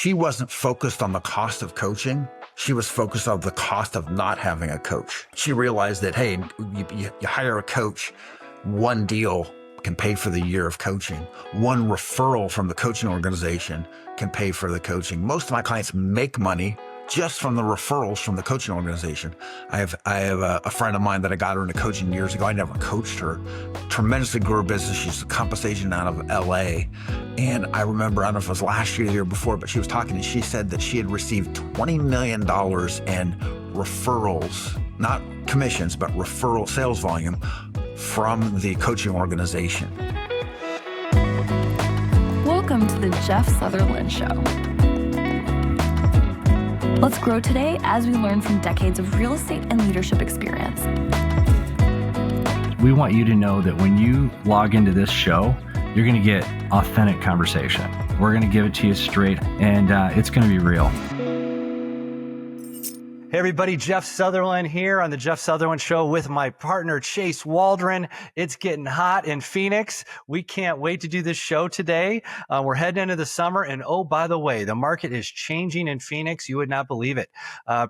she wasn't focused on the cost of coaching. She was focused on the cost of not having a coach. She realized that, hey, you hire a coach, one deal can pay for the year of coaching. One referral from the coaching organization can pay for the coaching. Most of my clients make money just from the referrals from the coaching organization. I have a friend of mine that I got her into coaching years ago. I never coached her. Tremendously grew her business. She's a compass agent out of LA. And I remember, I don't know if it was last year or the year before, but she was talking and she said that she had received $20 million in referrals, not commissions, but referral sales volume from the coaching organization. Welcome to the Jeff Sutherlin Show. Let's grow today as we learn from decades of real estate and leadership experience. We want you to know that when you log into this show, you're going to get authentic conversation. We're going to give it to you straight, and it's going to be real. Hey everybody, Jeff Sutherlin here on the Jeff Sutherlin Show with my partner Chase Waldron. It's getting hot in Phoenix. We can't wait to do this show today. We're heading into the summer, and oh, by the way, the market is changing in Phoenix. You would not believe it.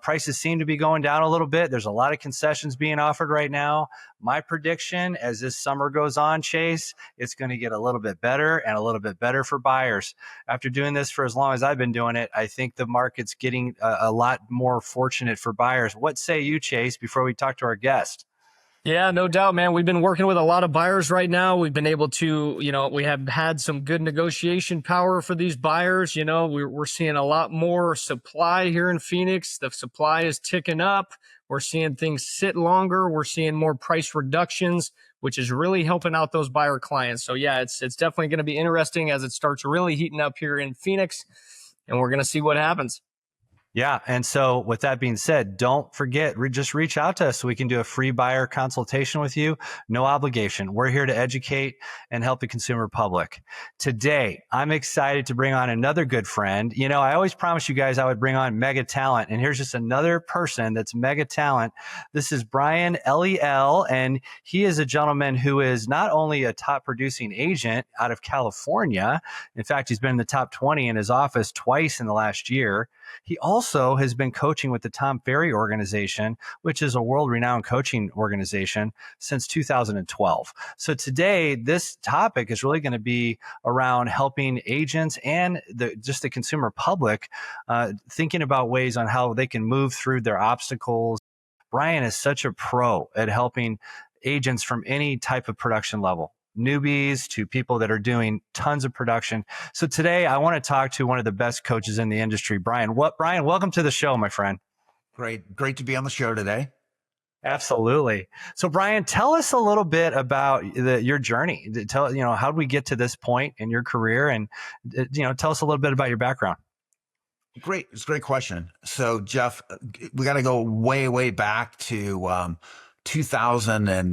Prices seem to be going down a little bit. There's a lot of concessions being offered right now. My prediction, as this summer goes on, Chase, it's going to get a little bit better and a little bit better for buyers. After doing this for as long as I've been doing it, I think the market's getting a lot more fortunate for buyers. What say you, Chase, before we talk to our guest? Yeah, no doubt, man. We've been working with a lot of buyers right now. We've been able to, we have had some good negotiation power for these buyers. We're seeing a lot more supply here in Phoenix. The supply is ticking up. We're seeing things sit longer. We're seeing more price reductions, which is really helping out those buyer clients. So yeah, it's definitely going to be interesting as it starts really heating up here in Phoenix, and we're going to see what happens. Yeah. And so with that being said, don't forget, just reach out to us so we can do a free buyer consultation with you. No obligation. We're here to educate and help the consumer public. Today, I'm excited to bring on another good friend. I always promised you guys I would bring on mega talent, and here's just another person that's mega talent. This is Brian Eliel, and he is a gentleman who is not only a top producing agent out of California. In fact, he's been in the top 20 in his office twice in the last year. He also has been coaching with the Tom Ferry organization, which is a world-renowned coaching organization, since 2012. So today, this topic is really going to be around helping agents and just the consumer public thinking about ways on how they can move through their obstacles. Brian is such a pro at helping agents from any type of production level, newbies to people that are doing tons of production. So today I want to talk to one of the best coaches in the industry, Brian. Brian, welcome to the show, my friend. Great to be on the show today. Absolutely. So Brian, tell us a little bit about your journey. How did we get to this point in your career? And, tell us a little bit about your background. Great. It's a great question. So Jeff, we got to go way, way back to, 2000 and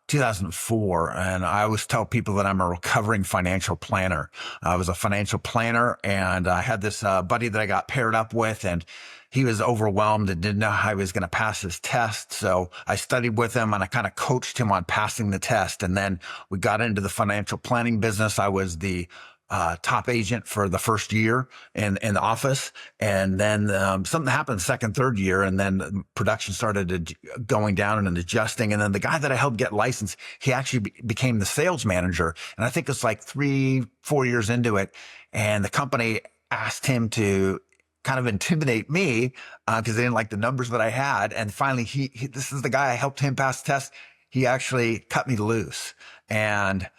2004. And I always tell people that I'm a recovering financial planner. I was a financial planner, and I had this buddy that I got paired up with, and he was overwhelmed and didn't know how he was going to pass his test. So I studied with him, and I kind of coached him on passing the test. And then we got into the financial planning business. I was the top agent for the first year in the office. And then something happened the second, third year, and then production started going down and adjusting. And then the guy that I helped get licensed, he actually became the sales manager. And I think it's like 3-4 years into it. And the company asked him to kind of intimidate me because they didn't like the numbers that I had. And finally, this is the guy I helped him pass the test. He actually cut me loose. And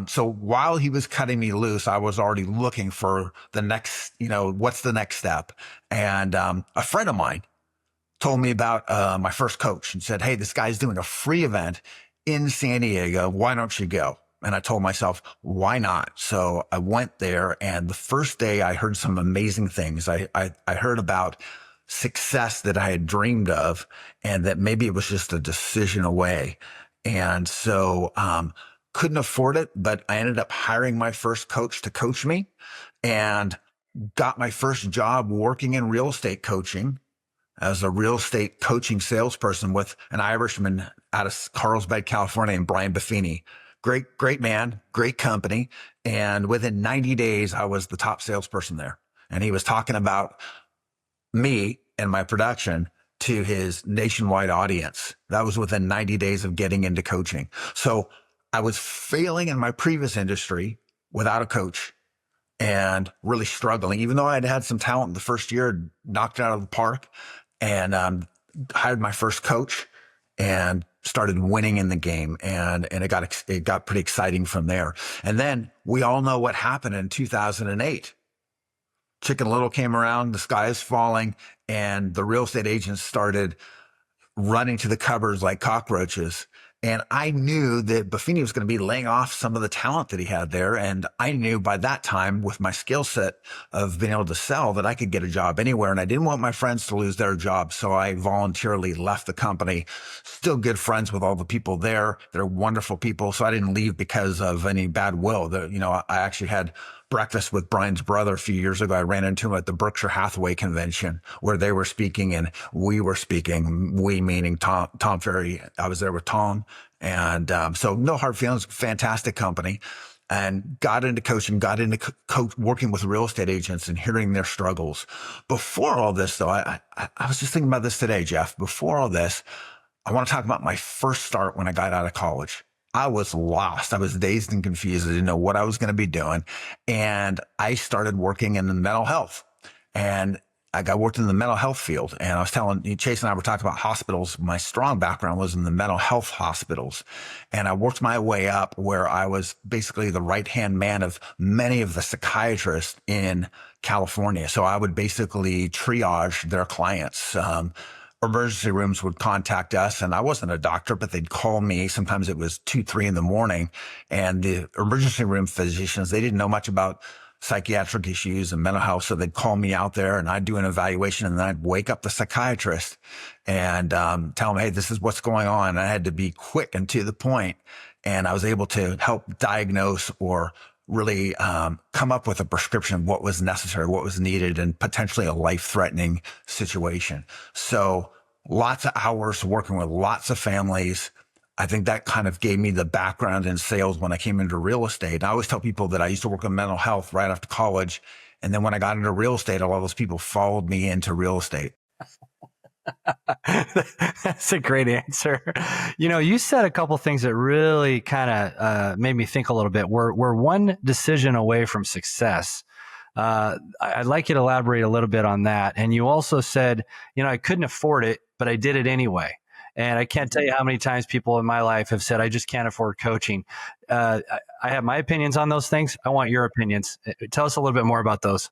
so while he was cutting me loose, I was already looking for the next, what's the next step? And a friend of mine told me about my first coach and said, hey, this guy's doing a free event in San Diego. Why don't you go? And I told myself, why not? So I went there, and the first day I heard some amazing things. I heard about success that I had dreamed of, and that maybe it was just a decision away. And so, couldn't afford it, but I ended up hiring my first coach to coach me, and got my first job working in real estate coaching as a real estate coaching salesperson with an Irishman out of Carlsbad, California, named Brian Buffini. Great man, great company. And within 90 days, I was the top salesperson there. And he was talking about me and my production to his nationwide audience. That was within 90 days of getting into coaching. So I was failing in my previous industry without a coach and really struggling, even though I'd had some talent in the first year, knocked it out of the park, and hired my first coach and started winning in the game. And it got pretty exciting from there. And then we all know what happened in 2008. Chicken Little came around, the sky is falling, and the real estate agents started running to the cupboards like cockroaches. And I knew that Buffini was going to be laying off some of the talent that he had there. And I knew by that time, with my skill set of being able to sell, that I could get a job anywhere. And I didn't want my friends to lose their jobs. So I voluntarily left the company. Still good friends with all the people there. They're wonderful people. So I didn't leave because of any bad will. I actually had breakfast with Brian's brother a few years ago. I ran into him at the Berkshire Hathaway convention where they were speaking and we were speaking, we meaning Tom Ferry. I was there with Tom. And so no hard feelings, fantastic company, and got into coaching, got into working with real estate agents and hearing their struggles. Before all this, though, I was just thinking about this today, Jeff. Before all this, I want to talk about my first start when I got out of college. I was lost. I was dazed and confused. I didn't know what I was going to be doing. And I started working in mental health. And I worked in the mental health field. And I was telling Chase and I were talking about hospitals. My strong background was in the mental health hospitals. And I worked my way up where I was basically the right-hand man of many of the psychiatrists in California. So I would basically triage their clients. Emergency rooms would contact us, and I wasn't a doctor, but they'd call me. Sometimes it was 2, 3 in the morning, and the emergency room physicians, they didn't know much about psychiatric issues and mental health. So they'd call me out there and I'd do an evaluation, and then I'd wake up the psychiatrist and tell them, hey, this is what's going on. And I had to be quick and to the point, and I was able to help diagnose or really come up with a prescription of what was necessary, what was needed, and potentially a life-threatening situation. So lots of hours working with lots of families. I think that kind of gave me the background in sales when I came into real estate. And I always tell people that I used to work in mental health right after college. And then when I got into real estate, a lot of those people followed me into real estate. That's a great answer. You said a couple things that really kind of made me think a little bit. We're one decision away from success. I'd like you to elaborate a little bit on that. And you also said, I couldn't afford it, but I did it anyway. And I can't tell you how many times people in my life have said, I just can't afford coaching. I have my opinions on those things. I want your opinions. Tell us a little bit more about those.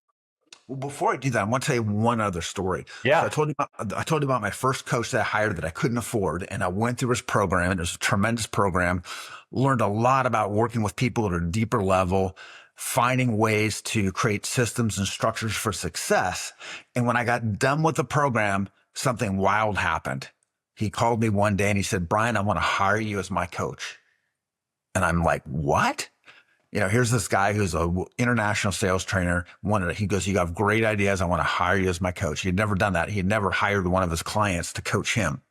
Well, before I do that, I want to tell you one other story. Yeah. So I told you about my first coach that I hired that I couldn't afford. And I went through his program, and it was a tremendous program. Learned a lot about working with people at a deeper level, finding ways to create systems and structures for success. And when I got done with the program, something wild happened. He called me one day and he said, Brian, I want to hire you as my coach. And I'm like, what? Here's this guy who's an international sales trainer. He goes, you have great ideas. I want to hire you as my coach. He had never done that. He had never hired one of his clients to coach him.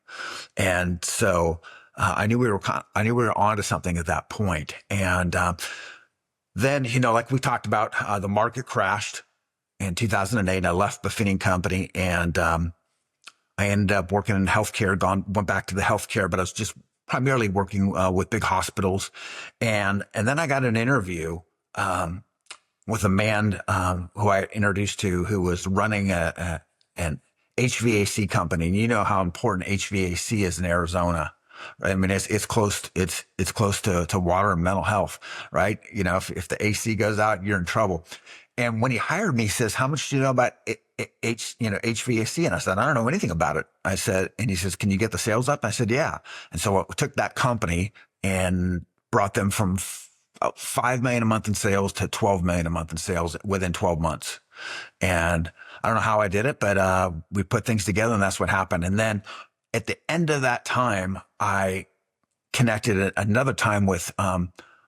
And so I knew we were onto something at that point. And then, like we talked about, the market crashed in 2008. And I left Buffini Company, and I ended up working in healthcare, went back to the healthcare, but I was just primarily working with big hospitals. And then I got an interview with a man who I introduced to, who was running an HVAC company. And you know how important HVAC is in Arizona. Right? I mean, it's close to water and mental health, right? If the AC goes out, you're in trouble. And when he hired me, he says, how much do you know about HVAC? And I said, I don't know anything about it. I said, and he says, can you get the sales up? I said, yeah. And so I took that company and brought them from $5 million a month in sales to $12 million a month in sales within 12 months. And I don't know how I did it, but we put things together, and that's what happened. And then at the end of that time, I connected at another time with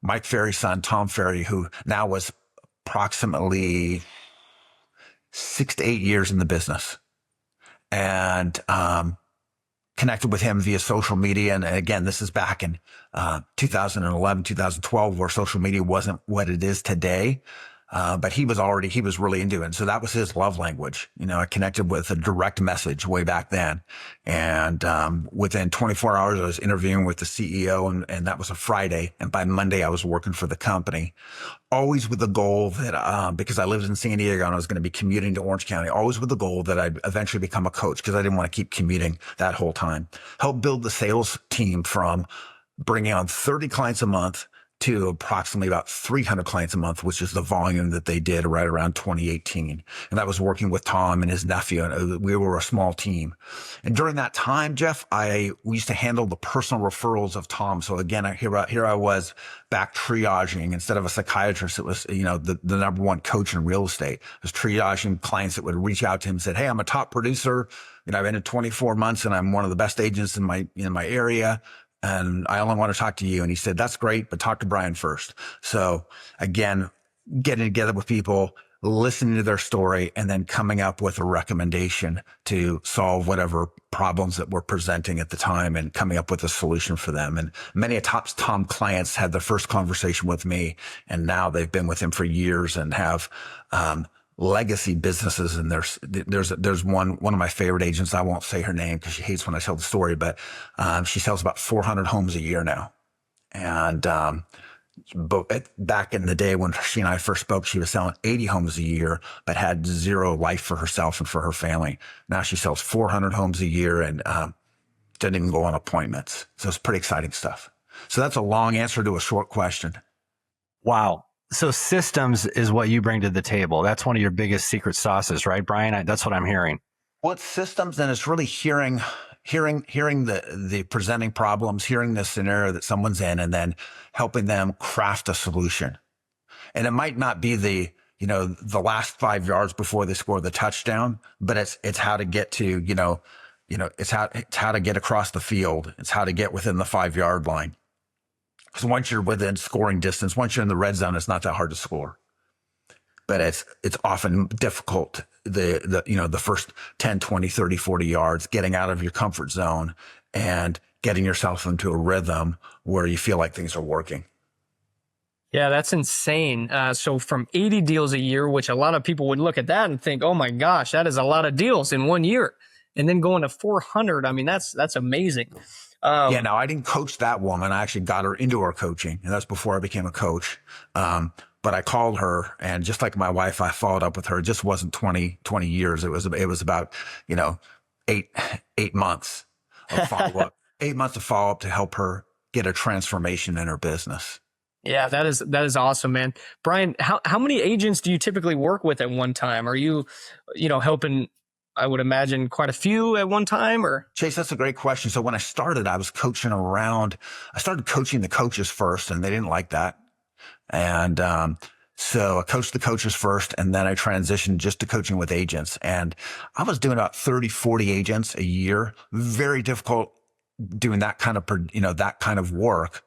Mike Ferry's son, Tom Ferry, who now was approximately 6 to 8 years in the business, and connected with him via social media. And again, this is back in 2011, 2012, where social media wasn't what it is today. But he was really into it. And so that was his love language. I connected with a direct message way back then. And, within 24 hours, I was interviewing with the CEO, and that was a Friday. And by Monday, I was working for the company, always with the goal that, because I lived in San Diego and I was going to be commuting to Orange County, always with the goal that I'd eventually become a coach, because I didn't want to keep commuting that whole time. Help build the sales team from bringing on 30 clients a month to approximately about 300 clients a month, which is the volume that they did right around 2018. And that was working with Tom and his nephew, and we were a small team. And during that time, Jeff, we used to handle the personal referrals of Tom. So again, here I was back triaging. Instead of a psychiatrist, it was, the number one coach in real estate. I was triaging clients that would reach out to him and said, "Hey, I'm a top producer. I've been in 24 months and I'm one of the best agents in my area. And I only want to talk to you." And he said, "That's great, but talk to Brian first." So again, getting together with people, listening to their story, and then coming up with a recommendation to solve whatever problems that we're presenting at the time, and coming up with a solution for them. And many of Tom clients had their first conversation with me, and now they've been with him for years and have, legacy businesses. And there's one of my favorite agents. I won't say her name because she hates when I tell the story, but she sells about 400 homes a year now. And but back in the day when she and I first spoke, she was selling 80 homes a year, but had zero life for herself and for her family. Now she sells 400 homes a year and doesn't even go on appointments. So it's pretty exciting stuff. So that's a long answer to a short question. Wow. So systems is what you bring to the table. That's one of your biggest secret sauces, right, Brian? That's what I'm hearing. Well, it's systems, and it's really hearing the presenting problems, hearing the scenario that someone's in, and then helping them craft a solution. And it might not be the last 5 yards before they score the touchdown, but it's how to get to, it's how to get across the field. It's how to get within the 5-yard line. Because once you're within scoring distance, once you're in the red zone, it's not that hard to score. But it's often difficult, the first 10, 20, 30, 40 yards, getting out of your comfort zone and getting yourself into a rhythm where you feel like things are working. Yeah, that's insane. So from 80 deals a year, which a lot of people would look at that and think, "Oh my gosh, that is a lot of deals in 1 year." And then going to 400, I mean, that's amazing. Now I didn't coach that woman. I actually got her into our coaching, and that's before I became a coach. But I called her, and just like my wife, I followed up with her. It just wasn't 20 years. It was about, 8 months of follow up, 8 months of follow up to help her get a transformation in her business. Yeah, that is awesome, man. Brian, how many agents do you typically work with at one time? Are you, helping, I would imagine, quite a few at one time? Or Chase, that's a great question. So when I started, I started coaching the coaches first, and they didn't like that. And so I coached the coaches first, and then I transitioned just to coaching with agents. And I was doing about 30, 40 agents a year. Very difficult doing that kind of work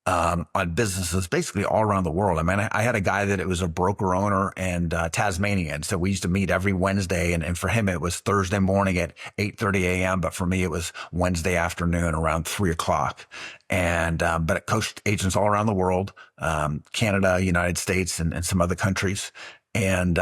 on businesses basically all around the world. I mean, I had a guy that it was a broker owner in Tasmania. And so we used to meet every Wednesday. And for him, it was Thursday morning at 8:30 a.m. But for me, it was Wednesday afternoon around 3:00. And, but it coached agents all around the world, Canada, United States, and some other countries. And,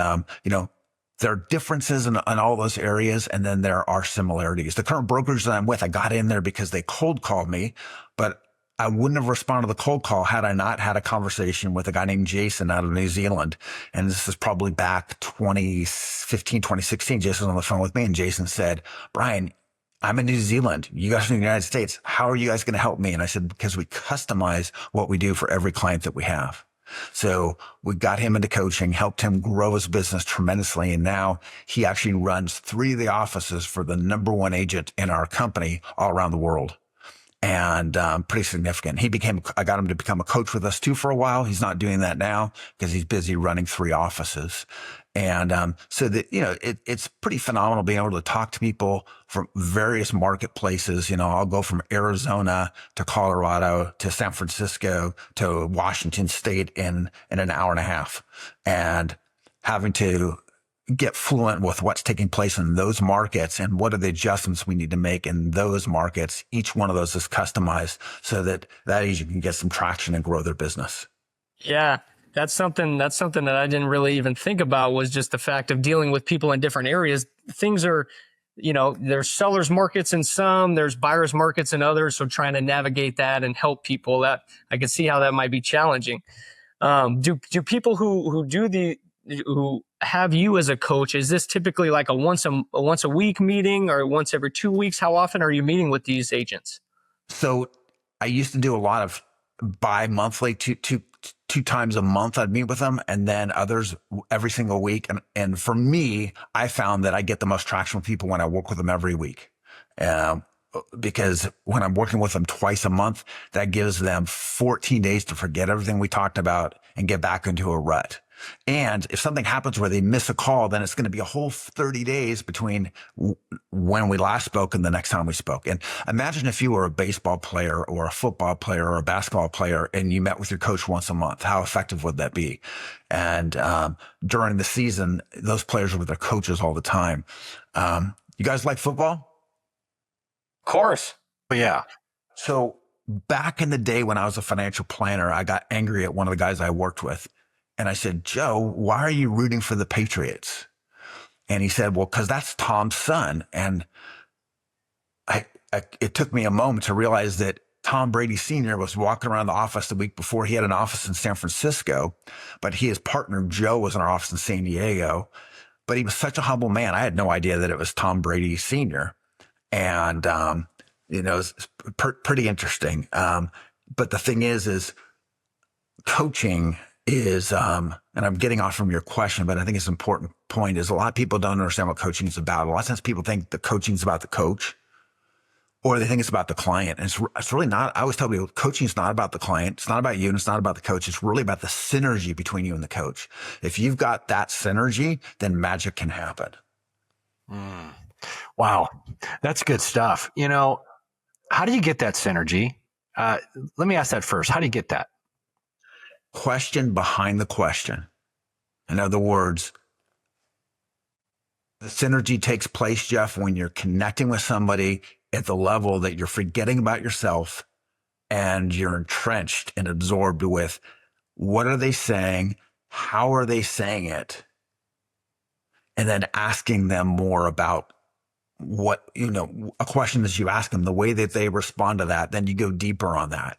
there are differences in all those areas, and then there are similarities. The current brokers that I'm with, I got in there because they cold called me, but I wouldn't have responded to the cold call had I not had a conversation with a guy named Jason out of New Zealand. And this is probably back 2015, 2016. Jason was on the phone with me, and Jason said, "Brian, I'm in New Zealand. You guys are in the United States. How are you guys going to help me?" And I said, "Because we customize what we do for every client that we have." So we got him into coaching, helped him grow his business tremendously. And now he actually runs 3 of the offices for the number 1 agent in our company all around the world. And pretty significant. I got him to become a coach with us too for a while. He's not doing that now because he's busy running 3 offices. And so that, it's pretty phenomenal being able to talk to people from various marketplaces. I'll go from Arizona to Colorado to San Francisco to Washington State in an hour and a half, and having to get fluent with what's taking place in those markets and what are the adjustments we need to make in those markets. Each one of those is customized so that agent can get some traction and grow their business. Yeah. That's something that I didn't really even think about, was just the fact of dealing with people in different areas. Things are, there's sellers markets in some, there's buyers markets in others. So trying to navigate that and help people, that I can see how that might be challenging. Do people who have you as a coach, is this typically like a once a week meeting, or once every 2 weeks? How often are you meeting with these agents? So I used to do a lot of bi-monthly, two times a month I'd meet with them, and then others every single week. And for me, I found that I get the most traction with people when I work with them every week. Because when I'm working with them twice a month, that gives them 14 days to forget everything we talked about and get back into a rut. And if something happens where they miss a call, then it's going to be a whole 30 days between when we last spoke and the next time we spoke. And imagine if you were a baseball player or a football player or a basketball player and you met with your coach once a month. How effective would that be? And during the season, those players are with their coaches all the time. You guys like football? Of course. Yeah. So back in the day when I was a financial planner, I got angry at one of the guys I worked with. And I said, Joe, why are you rooting for the Patriots? And he said, well, because that's Tom's son. And it took me a moment to realize that Tom Brady Sr. was walking around the office the week before. He had an office in San Francisco, but his partner Joe was in our office in San Diego. But he was such a humble man. I had no idea that it was Tom Brady Sr. And, it's pretty interesting. But the thing is coaching is, and I'm getting off from your question, but I think it's an important point, is a lot of people don't understand what coaching is about. A lot of times people think the coaching is about the coach, or they think it's about the client. And it's really not. I always tell people coaching is not about the client. It's not about you, and it's not about the coach. It's really about the synergy between you and the coach. If you've got that synergy, then magic can happen. Wow. That's good stuff. How do you get that synergy? Let me ask that first. How do you get that? Question behind the question. In other words, the synergy takes place, Jeff, when you're connecting with somebody at the level that you're forgetting about yourself and you're entrenched and absorbed with what are they saying? How are they saying it? And then asking them more about what, a question that you ask them, the way that they respond to that, then you go deeper on that.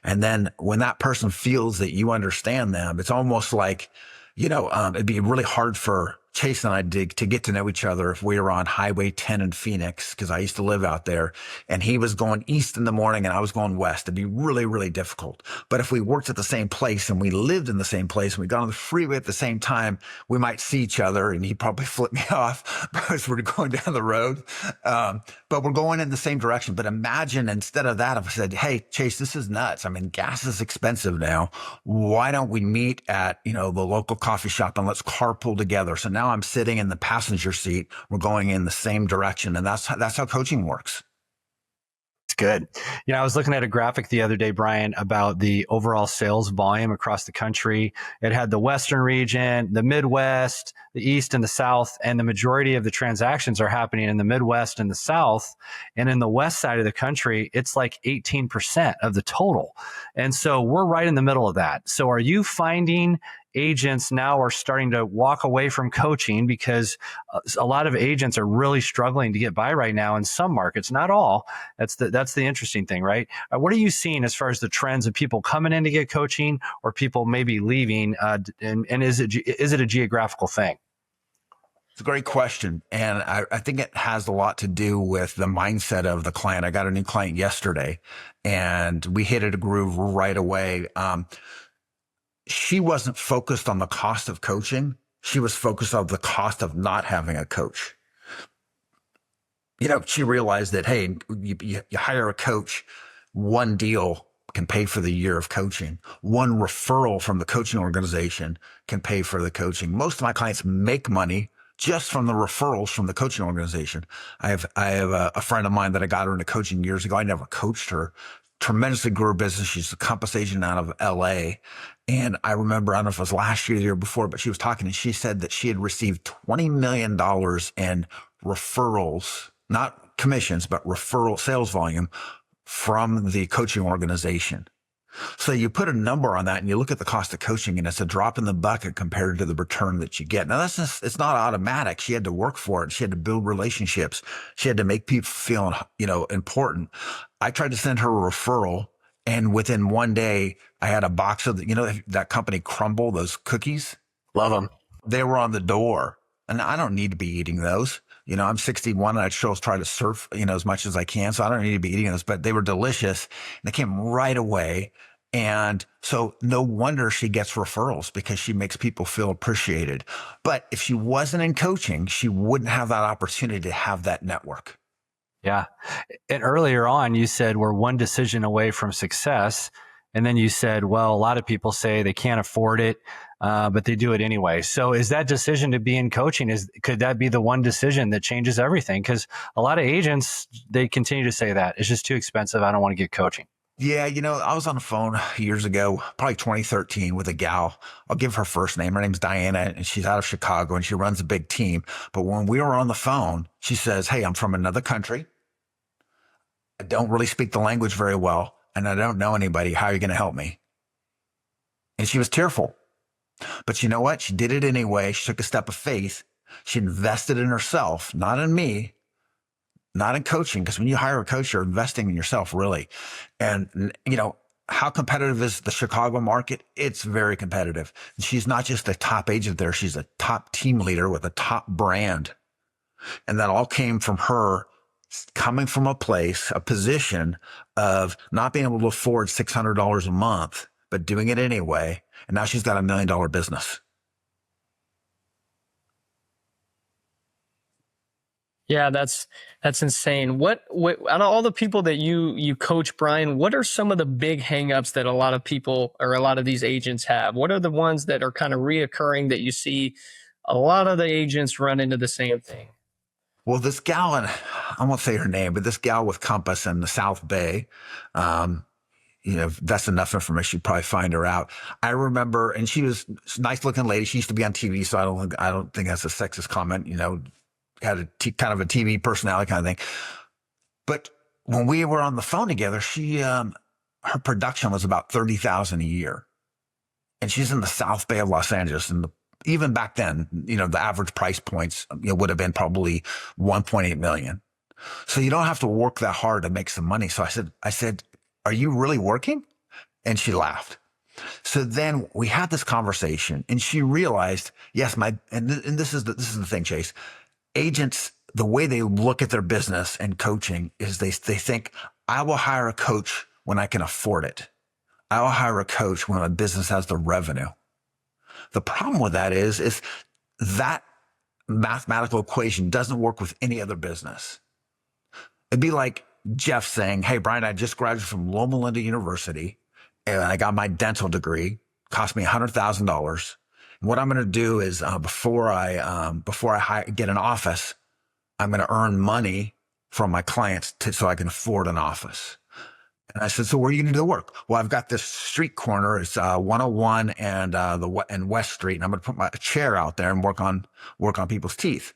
And then when that person feels that you understand them, it's almost like, it'd be really hard for Chase and I to get to know each other if we were on Highway 10 in Phoenix, because I used to live out there, and he was going east in the morning and I was going west. It'd be really, really difficult. But if we worked at the same place and we lived in the same place and we got on the freeway at the same time, we might see each other and he'd probably flip me off because we're going down the road. But we're going in the same direction. But imagine instead of that, if I said, hey, Chase, this is nuts. I mean, gas is expensive now. Why don't we meet at, the local coffee shop and let's carpool together? So now I'm sitting in the passenger seat. We're going in the same direction. And that's how coaching works. It's good. I was looking at a graphic the other day, Brian, about the overall sales volume across the country. It had the Western region, the Midwest, the East and the South, and the majority of the transactions are happening in the Midwest and the South. And in the West side of the country, it's like 18% of the total. And so we're right in the middle of that. So are you finding agents now are starting to walk away from coaching because a lot of agents are really struggling to get by right now in some markets, not all? That's the interesting thing, right? What are you seeing as far as the trends of people coming in to get coaching or people maybe leaving? And is it a geographical thing? It's a great question. And I think it has a lot to do with the mindset of the client. I got a new client yesterday and we hit a groove right away. She wasn't focused on the cost of coaching. She was focused on the cost of not having a coach. She realized that, hey, you hire a coach, one deal can pay for the year of coaching. One referral from the coaching organization can pay for the coaching. Most of my clients make money just from the referrals from the coaching organization. I have a friend of mine that I got her into coaching years ago. I never coached her. Tremendously grew her business. She's a compass agent out of LA. And I remember, I don't know if it was last year or the year before, but she was talking and she said that she had received $20 million in referrals, not commissions, but referral sales volume from the coaching organization. So you put a number on that and you look at the cost of coaching, and it's a drop in the bucket compared to the return that you get. Now it's not automatic. She had to work for it. She had to build relationships. She had to make people feel, important. I tried to send her a referral, and within one day I had a box of, that company Crumble, those cookies. Love them. They were on the door, and I don't need to be eating those. I'm 61 and I still try to surf, as much as I can. So I don't need to be eating those, but they were delicious and they came right away. And so no wonder she gets referrals, because she makes people feel appreciated. But if she wasn't in coaching, she wouldn't have that opportunity to have that network. Yeah. And earlier on, you said we're one decision away from success. And then you said, well, a lot of people say they can't afford it, but they do it anyway. So is that decision to be in coaching, could that be the one decision that changes everything? Because a lot of agents, they continue to say that it's just too expensive. I don't want to get coaching. Yeah. I was on the phone years ago, probably 2013, with a gal. I'll give her first name. Her name's Diana, and she's out of Chicago, and she runs a big team. But when we were on the phone, she says, hey, I'm from another country. I don't really speak the language very well, and I don't know anybody. How are you going to help me? And she was tearful. But you know what? She did it anyway. She took a step of faith. She invested in herself, not in me, not in coaching. Because when you hire a coach, you're investing in yourself, really. And, how competitive is the Chicago market? It's very competitive. And she's not just a top agent there. She's a top team leader with a top brand. And that all came from her coming from a position of not being able to afford $600 a month, but doing it anyway. And now she's got $1 million business. Yeah, that's insane. What out of all the people that you coach, Brian, what are some of the big hangups that a lot of people or a lot of these agents have? What are the ones that are kind of reoccurring that you see a lot of the agents run into the same thing? Well, this gal, and I won't say her name, but this gal with Compass in the South Bay, that's enough information. You'd probably find her out. I remember, and she was a nice looking lady. She used to be on TV, so I don't think that's a sexist comment, had kind of a TV personality kind of thing. But when we were on the phone together, her production was about $30,000 a year. And she's in the South Bay of Los Angeles. And even back then, the average price points would have been probably 1.8 million. So you don't have to work that hard to make some money. So I said, are you really working? And she laughed. So then we had this conversation, and she realized, yes, and this is the thing, Chase. Agents, the way they look at their business and coaching is they think, I will hire a coach when I can afford it. I will hire a coach when a business has the revenue. The problem with that is that mathematical equation doesn't work with any other business. It'd be like Jeff saying, hey, Brian, I just graduated from Loma Linda University and I got my dental degree, cost me $100,000. And what I'm going to do is before I get an office, I'm going to earn money from my clients so I can afford an office. And I said, so where are you going to do the work? Well, I've got this street corner. It's 101 and West Street. And I'm going to put a chair out there and work on people's teeth.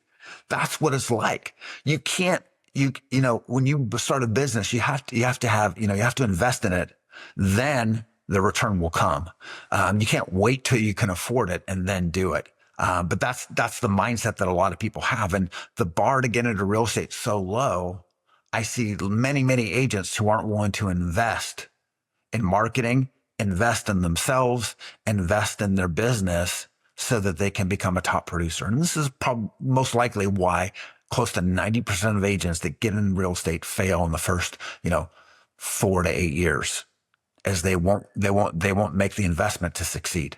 That's what it's like. You can't, when you start a business, you have to invest in it. Then the return will come. You can't wait till you can afford it and then do it. But that's the mindset that a lot of people have. And the bar to get into real estate is so low. I see many, many agents who aren't willing to invest in marketing, invest in themselves, invest in their business so that they can become a top producer. And this is most likely why close to 90% of agents that get in real estate fail in the first, 4 to 8 years, as they won't make the investment to succeed.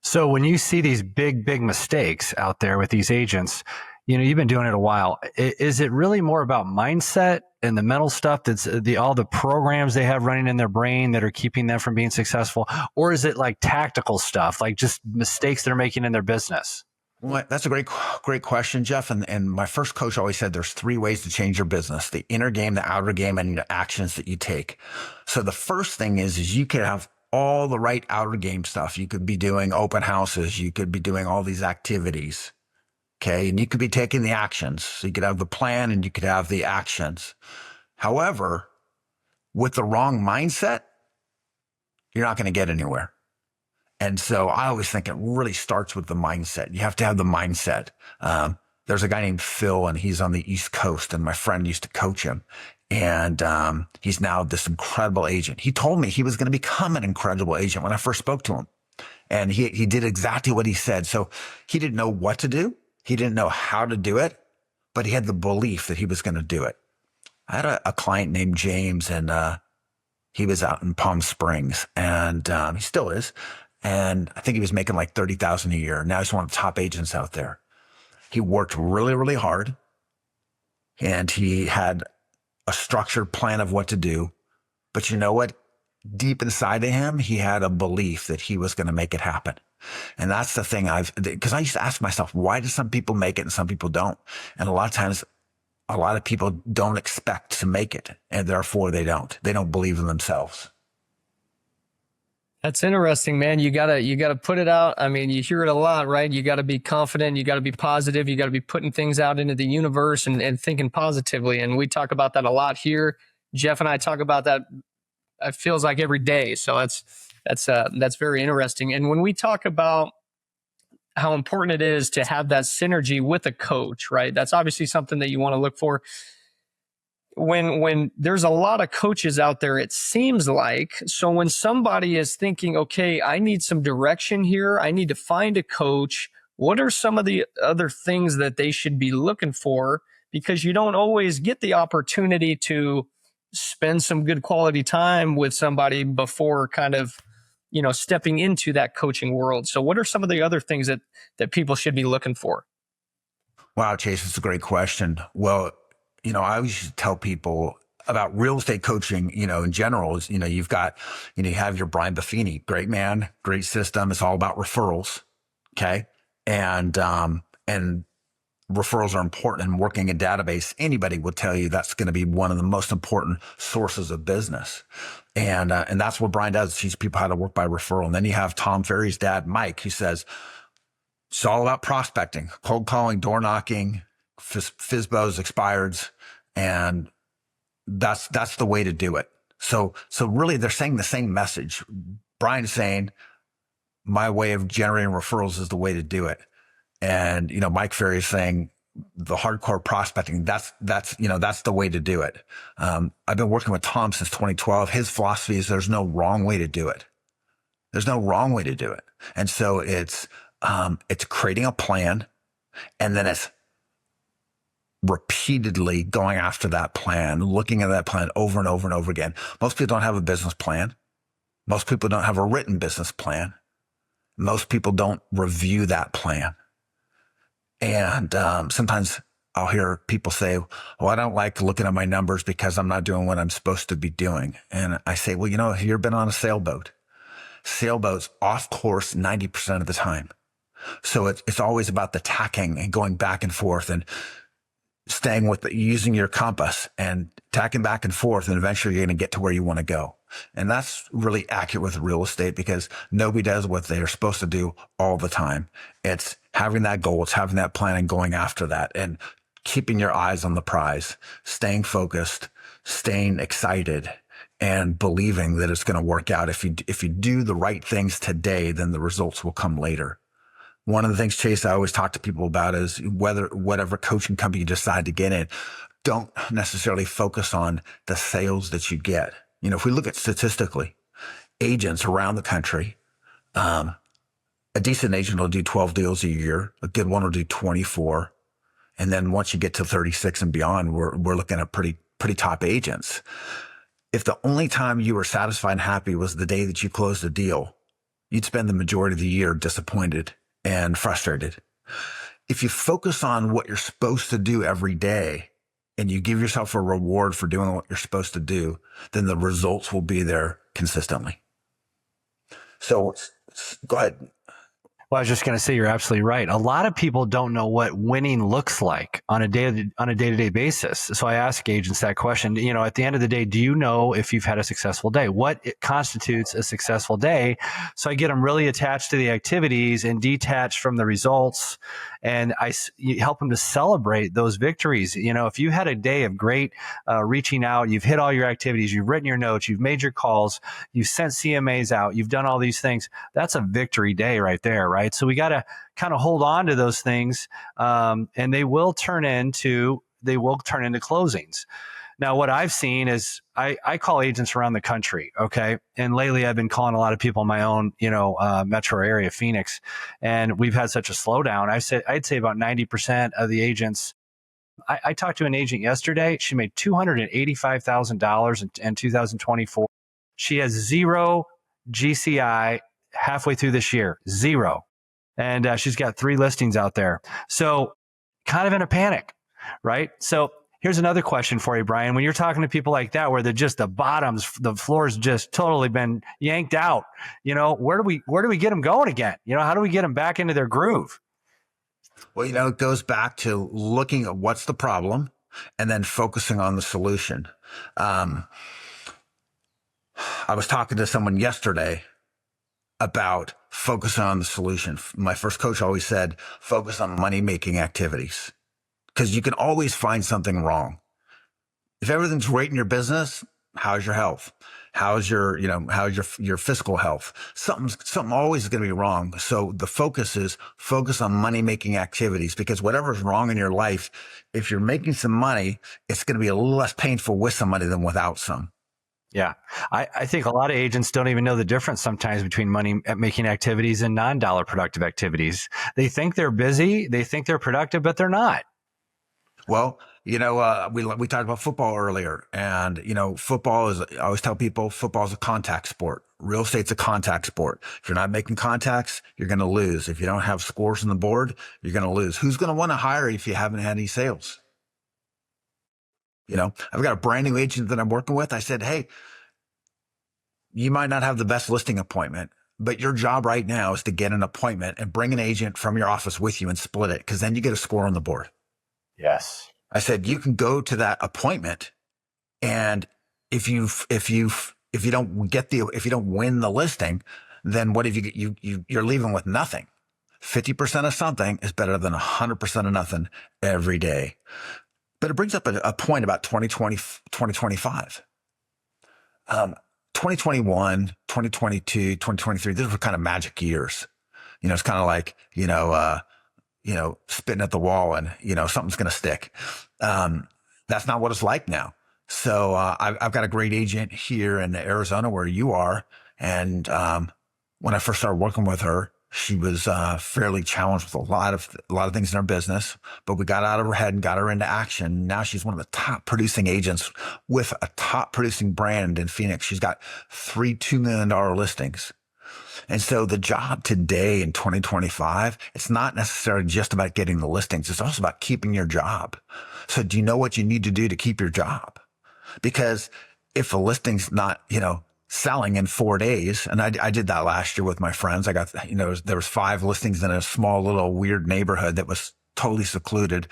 So when you see these big mistakes out there with these agents, you've been doing it a while. Is it really more about mindset and the mental stuff that's all the programs they have running in their brain that are keeping them from being successful? Or is it like tactical stuff, like just mistakes they're making in their business? Well, that's a great question, Jeff. And my first coach always said there's 3 ways to change your business: the inner game, the outer game, and the actions that you take. So the first thing is you could have all the right outer game stuff. You could be doing open houses. You could be doing all these activities. Okay. And you could be taking the actions. So you could have the plan and you could have the actions. However, with the wrong mindset, you're not going to get anywhere. And so I always think it really starts with the mindset. You have to have the mindset. There's a guy named Phil, and he's on the East Coast, and my friend used to coach him. And he's now this incredible agent. He told me he was going to become an incredible agent when I first spoke to him. And he did exactly what he said. So he didn't know what to do. He didn't know how to do it, but he had the belief that he was going to do it. I had a client named James, and he was out in Palm Springs, and he still is. And I think he was making like $30,000 a year. Now he's one of the top agents out there. He worked really, really hard, and he had a structured plan of what to do. But you know what? Deep inside of him, he had a belief that he was going to make it happen. And that's the thing because I used to ask myself, why do some people make it and some people don't? And a lot of times, a lot of people don't expect to make it, and therefore they don't. They don't believe in themselves. That's interesting, man. You gotta put it out. I mean, you hear it a lot, right? You gotta be confident. You gotta be positive. You gotta be putting things out into the universe and thinking positively. And we talk about that a lot here. Jeff and I talk about that. It feels like every day. So that's very interesting. And when we talk about how important it is to have that synergy with a coach, right? That's obviously something that you want to look for. When there's a lot of coaches out there, it seems like, so when somebody is thinking, okay, I need some direction here, I need to find a coach, what are some of the other things that they should be looking for? Because you don't always get the opportunity to spend some good quality time with somebody before kind of, stepping into that coaching world. So what are some of the other things that people should be looking for? Wow, Chase, it's a great question. Well, I always used to tell people about real estate coaching, in general is, you have your Brian Buffini, great man, great system. It's all about referrals. Okay. And referrals are important, and working a database. Anybody will tell you that's going to be one of the most important sources of business. And that's what Brian does. Teach people how to work by referral. And then you have Tom Ferry's dad, Mike, who says, it's all about prospecting, cold calling, door knocking, FSBOs, expireds, and that's the way to do it. So really they're saying the same message. Brian's saying, my way of generating referrals is the way to do it. And, Mike Ferry is saying the hardcore prospecting, that's the way to do it. I've been working with Tom since 2012. His philosophy is there's no wrong way to do it. There's no wrong way to do it. And so it's creating a plan, and then it's repeatedly going after that plan, looking at that plan over and over and over again. Most people don't have a business plan. Most people don't have a written business plan. Most people don't review that plan. And sometimes I'll hear people say, well, I don't like looking at my numbers because I'm not doing what I'm supposed to be doing. And I say, well, have you ever been on a sailboat? Sailboats off course 90% of the time. So it's always about the tacking and going back and forth and staying with using your compass and tacking back and forth. And eventually you're going to get to where you want to go. And that's really accurate with real estate, because nobody does what they are supposed to do all the time. It's having that goal. It's having that plan and going after that, and keeping your eyes on the prize, staying focused, staying excited, and believing that it's going to work out. If you do the right things today, then the results will come later. One of the things, Chase, I always talk to people about is whatever coaching company you decide to get in, don't necessarily focus on the sales that you get. If we look at statistically, agents around the country, a decent agent will do 12 deals a year. A good one will do 24. And then once you get to 36 and beyond, we're looking at pretty top agents. If the only time you were satisfied and happy was the day that you closed a deal, you'd spend the majority of the year disappointed and frustrated. If you focus on what you're supposed to do every day, and you give yourself a reward for doing what you're supposed to do, then the results will be there consistently. So go ahead. Well, I was just going to say, you're absolutely right. A lot of people don't know what winning looks like on a day-to-day basis. So I ask agents that question, at the end of the day, do you know if you've had a successful day? What constitutes a successful day? So I get them really attached to the activities and detached from the results. And you help them to celebrate those victories. If you had a day of great reaching out, you've hit all your activities, you've written your notes, you've made your calls, you've sent CMAs out, you've done all these things, that's a victory day right there, right? So we got to kind of hold on to those things, and they will turn into closings. Now, what I've seen is I call agents around the country, okay? And lately I've been calling a lot of people in my own, metro area, Phoenix, and we've had such a slowdown. I'd say about 90% of the agents. I talked to an agent yesterday. She made $285,000 in 2024. She has 0 GCI halfway through this year, 0. And she's got 3 listings out there. So kind of in a panic, right? So here's another question for you, Brian. When you're talking to people like that, where the floor's just totally been yanked out, where do we get them going again? How do we get them back into their groove? Well, it goes back to looking at what's the problem and then focusing on the solution. I was talking to someone yesterday about focusing on the solution. My first coach always said, focus on money-making activities, because you can always find something wrong. If everything's great in your business, how's your health? How's your fiscal health? Something always is going to be wrong. So the focus on money-making activities, because whatever's wrong in your life, if you're making some money, it's going to be a little less painful with some money than without some. Yeah. I think a lot of agents don't even know the difference sometimes between money-making activities and non-dollar productive activities. They think they're busy, they think they're productive, but they're not. Well, we talked about football earlier, and, football is, I always tell people, football is a contact sport. Real estate's a contact sport. If you're not making contacts, you're going to lose. If you don't have scores on the board, you're going to lose. Who's going to want to hire you if you haven't had any sales? I've got a brand new agent that I'm working with. I said, hey, you might not have the best listing appointment, but your job right now is to get an appointment and bring an agent from your office with you and split it, because then you get a score on the board. Yes. I said, you can go to that appointment, and if you don't win the listing, then what if you're leaving with nothing? 50% of something is better than 100% of nothing every day. But it brings up a point about 2020, 2025. 2021, 2022, 2023, those were kind of magic years. It's kind of like, spitting at the wall and, something's going to stick. That's not what it's like now. So I've got a great agent here in Arizona where you are. And when I first started working with her, she was fairly challenged with a lot of things in her business, but we got out of her head and got her into action. Now she's one of the top producing agents with a top producing brand in Phoenix. She's got 3 $2 million listings. And so the job today in 2025, it's not necessarily just about getting the listings. It's also about keeping your job. So do you know what you need to do to keep your job? Because if a listing's not, selling in 4 days, and I did that last year with my friends. I got, there was 5 listings in a small little weird neighborhood that was totally secluded.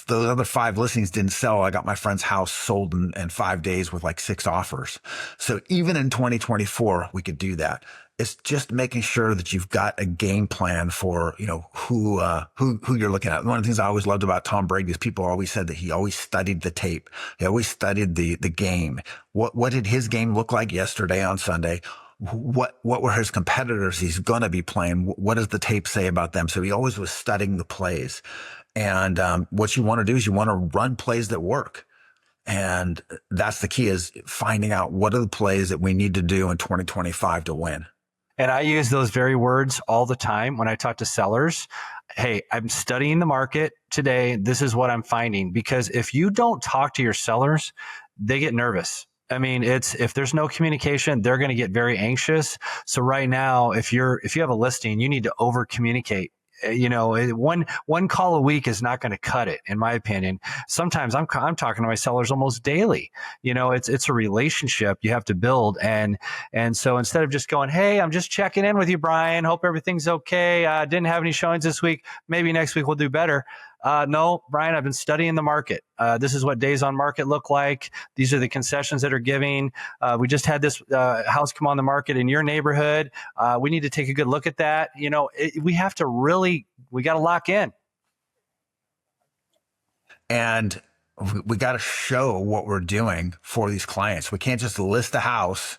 Those other 5 listings didn't sell. I got my friend's house sold in 5 days with like 6 offers. So even in 2024, we could do that. It's just making sure that you've got a game plan for, who you're looking at. One of the things I always loved about Tom Brady is people always said that he always studied the tape. He always studied the game. What did his game look like yesterday on Sunday? What were his competitors he's going to be playing? What does the tape say about them? So he always was studying the plays. And what you want to do is you want to run plays that work. And that's the key, is finding out what are the plays that we need to do in 2025 to win. And I use those very words all the time when I talk to sellers. Hey, I'm studying the market today. This is what I'm finding. Because if you don't talk to your sellers, they get nervous. I mean, if there's no communication, they're going to get very anxious. So right now, if you have a listing, you need to over communicate. one call a week is not going to cut it, in my opinion. Sometimes I'm talking to my sellers almost daily. It's a relationship you have to build, and so instead of just going, hey, I'm just checking in with you, Brian, hope everything's okay. Didn't have any showings this week. Maybe next week we'll do better. No, Brian, I've been studying the market. This is what days on market look like. These are the concessions that are giving. We just had this house come on the market in your neighborhood. We need to take a good look at that. We got to lock in. And we got to show what we're doing for these clients. We can't just list a house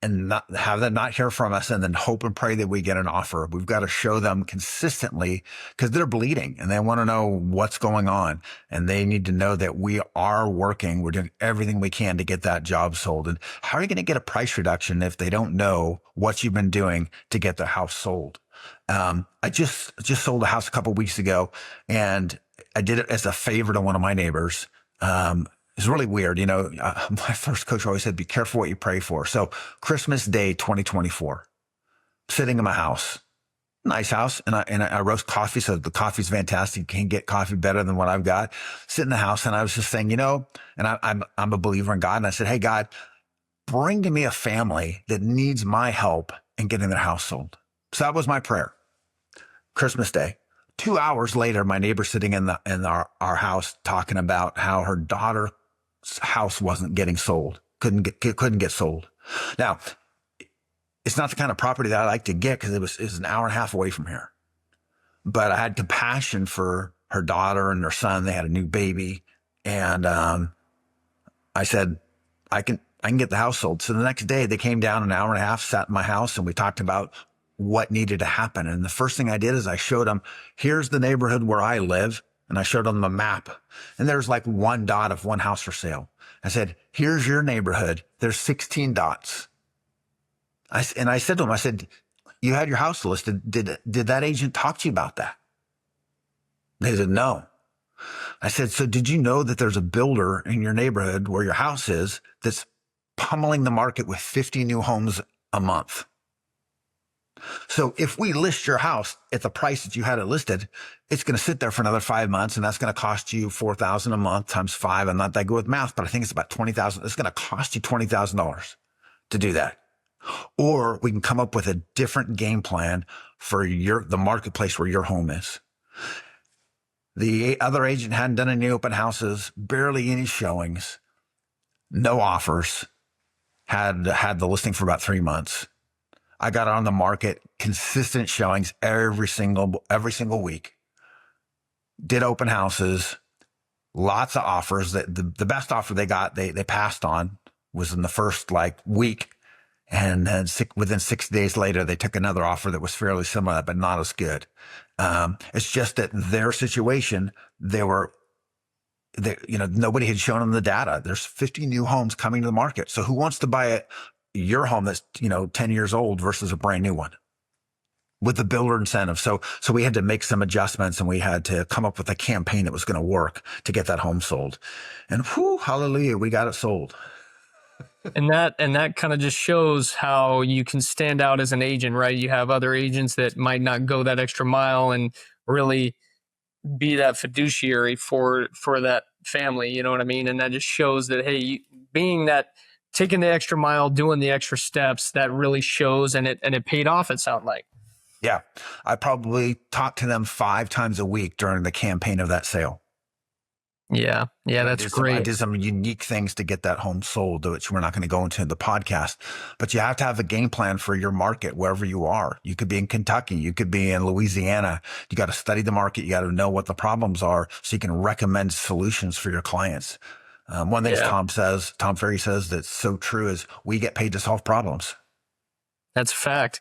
and not have them not hear from us and then hope and pray that we get an offer. We've got to show them consistently because they're bleeding and they want to know what's going on. And they need to know that we are working. We're doing everything we can to get that job sold. And how are you going to get a price reduction if they don't know what you've been doing to get the house sold? I just sold a house a couple of weeks ago, and I did it as a favor to one of my neighbors. It's really weird. My first coach always said, be careful what you pray for. So Christmas Day, 2024, sitting in my house, nice house. And I roast coffee. So the coffee's fantastic. You can't get coffee better than what I've got. Sit in the house. And I was just saying, and I'm a believer in God. And I said, hey, God, bring to me a family that needs my help in getting their house sold. So that was my prayer. Christmas Day. 2 hours later, my neighbor's sitting in our house talking about how her daughter's house wasn't getting sold, couldn't get sold. Now, it's not the kind of property that I like to get because it was an hour and a half away from here. But I had compassion for her daughter and her son. They had a new baby, and I said, I can get the house sold. So the next day, they came down an hour and a half, sat in my house, and we talked about what needed to happen. And the first thing I did is I showed them, here's the neighborhood where I live. And I showed them the map. And there's like one dot of one house for sale. I said, here's your neighborhood. There's 16 dots. I said to them, I said, you had your house listed. Did that agent talk to you about that? They said, no. I said, so did you know that there's a builder in your neighborhood where your house is that's pummeling the market with 50 new homes a month? So if we list your house at the price that you had it listed, it's going to sit there for another 5 months, and that's going to cost you $4,000 a month times 5. I'm not that good with math, but I think it's about $20,000. It's going to cost you $20,000 to do that. Or we can come up with a different game plan for the marketplace where your home is. The other agent hadn't done any open houses, barely any showings, no offers, had the listing for about 3 months. I got it on the market, consistent showings every single week. Did open houses, lots of offers. The best offer they got, they passed on, was in the first week. And then within 6 days later, they took another offer that was fairly similar, but not as good. It's just that their situation, nobody had shown them the data. There's 50 new homes coming to the market. So who wants to buy your home that's 10 years old versus a brand new one with the builder incentive? So we had to make some adjustments, and we had to come up with a campaign that was going to work to get that home sold. And hallelujah, we got it sold. And that kind of just shows how you can stand out as an agent, right? You have other agents that might not go that extra mile and really be that fiduciary for that family. You know what I mean? And that just shows that, hey, taking the extra mile, doing the extra steps, that really shows, and it paid off, it sounded like. Yeah. I probably talked to them 5 times a week during the campaign of that sale. Yeah, that's great. I did some unique things to get that home sold, which we're not going to go into the podcast. But you have to have a game plan for your market wherever you are. You could be in Kentucky. You could be in Louisiana. You got to study the market. You got to know what the problems are so you can recommend solutions for your clients. One thing Tom Ferry says that's so true is we get paid to solve problems. That's a fact.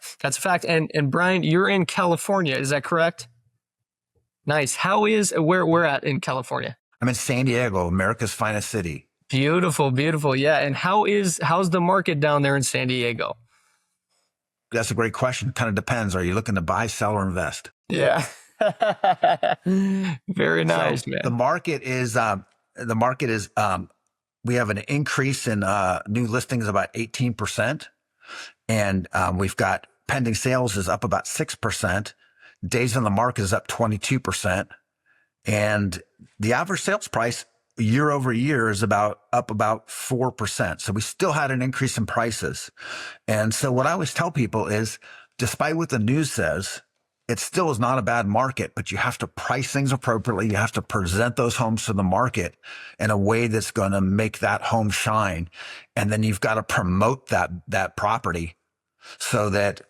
And Brian, you're in California. Is that correct? Nice. Where we're at in California? I'm in San Diego, America's finest city. Beautiful. Yeah. And how's the market down there in San Diego? That's a great question. Kind of depends. Are you looking to buy, sell, or invest? Yeah. Very nice, man. The market is, we have an increase in new listings about 18%. And we've got pending sales is up about 6%. Days on the market is up 22%. And the average sales price year over year is up about 4%. So we still had an increase in prices. And so what I always tell people is, despite what the news says, it still is not a bad market, but you have to price things appropriately. You have to present those homes to the market in a way that's going to make that home shine. And then you've got to promote that property so that,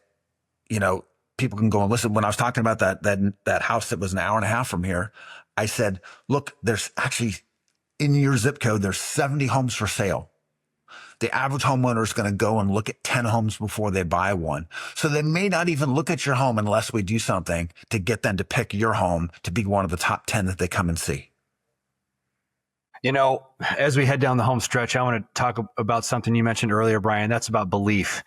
people can go and listen. When I was talking about that house that was an hour and a half from here, I said, look, there's actually in your zip code, there's 70 homes for sale. The average homeowner is going to go and look at 10 homes before they buy one. So they may not even look at your home unless we do something to get them to pick your home to be one of the top 10 that they come and see. As we head down the home stretch, I want to talk about something you mentioned earlier, Brian. That's about belief.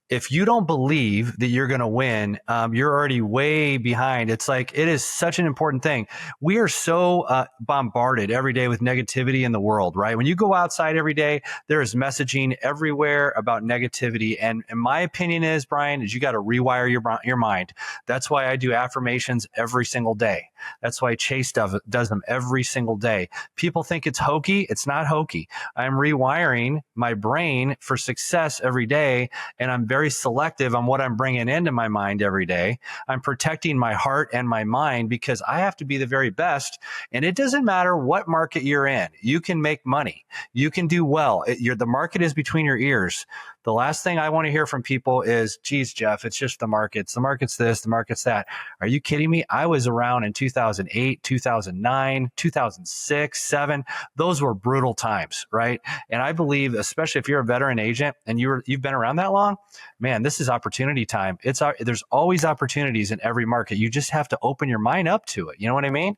If you don't believe that you're going to win, you're already way behind. It's like, it is such an important thing. We are so bombarded every day with negativity in the world, right? When you go outside every day, there is messaging everywhere about negativity. And my opinion is, Brian, is you got to rewire your mind. That's why I do affirmations every single day. That's why Chase does them every single day. People think it's hokey. It's not hokey. I'm rewiring my brain for success every day, and I'm very selective on what I'm bringing into my mind every day. I'm protecting my heart and my mind because I have to be the very best. And it doesn't matter what market you're in. You can make money. You can do well. The market is between your ears. The last thing I want to hear from people is, geez, Jeff, it's just the markets. The market's this, the market's that. Are you kidding me? I was around in 2008, 2009, 2006, 2007. Those were brutal times, right? And I believe, especially if you're a veteran agent and you've been around that long, man, this is opportunity time. There's always opportunities in every market. You just have to open your mind up to it. You know what I mean?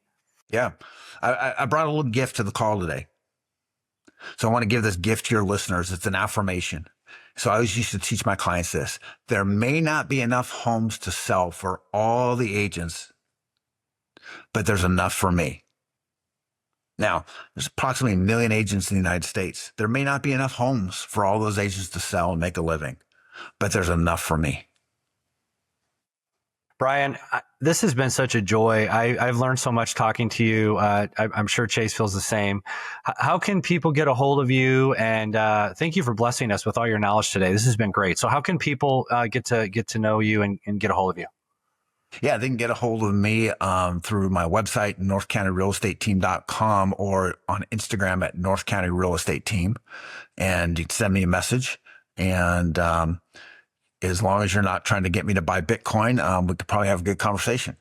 Yeah. I brought a little gift to the call today. So I want to give this gift to your listeners. It's an affirmation. So I always used to teach my clients this. There may not be enough homes to sell for all the agents, but there's enough for me. Now, there's approximately 1 million agents in the United States. There may not be enough homes for all those agents to sell and make a living, but there's enough for me. Brian, this has been such a joy. I've learned so much talking to you. I'm sure Chase feels the same. How can people get a hold of you? And thank you for blessing us with all your knowledge today. This has been great. So how can people get to know you and get a hold of you? Yeah, they can get a hold of me through my website, northcountyrealestateteam.com, or on Instagram at North County Real Estate Team. And you can send me a message. And as long as you're not trying to get me to buy Bitcoin, we could probably have a good conversation.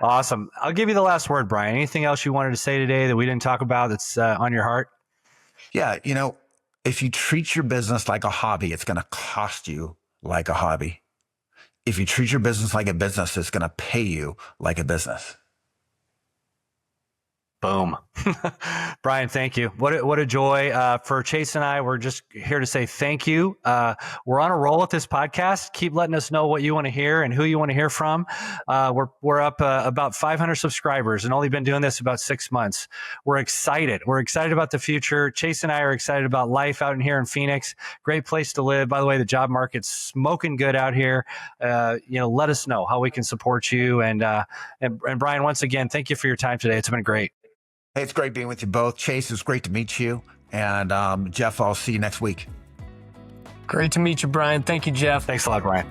Awesome. I'll give you the last word, Brian. Anything else you wanted to say today that we didn't talk about that's on your heart? Yeah, if you treat your business like a hobby, it's going to cost you like a hobby. If you treat your business like a business, it's going to pay you like a business. Boom. Brian, thank you. What a joy. For Chase and I, we're just here to say thank you. We're on a roll with this podcast. Keep letting us know what you want to hear and who you want to hear from. We're up about 500 subscribers and only been doing this about 6 months. We're excited. We're excited about the future. Chase and I are excited about life out in here in Phoenix. Great place to live. By the way, the job market's smoking good out here. Let us know how we can support you. And Brian, once again, thank you for your time today. It's been great. Hey, it's great being with you both. Chase, it's great to meet you. And Jeff, I'll see you next week. Great to meet you, Brian. Thank you, Jeff. Thanks a lot, Brian.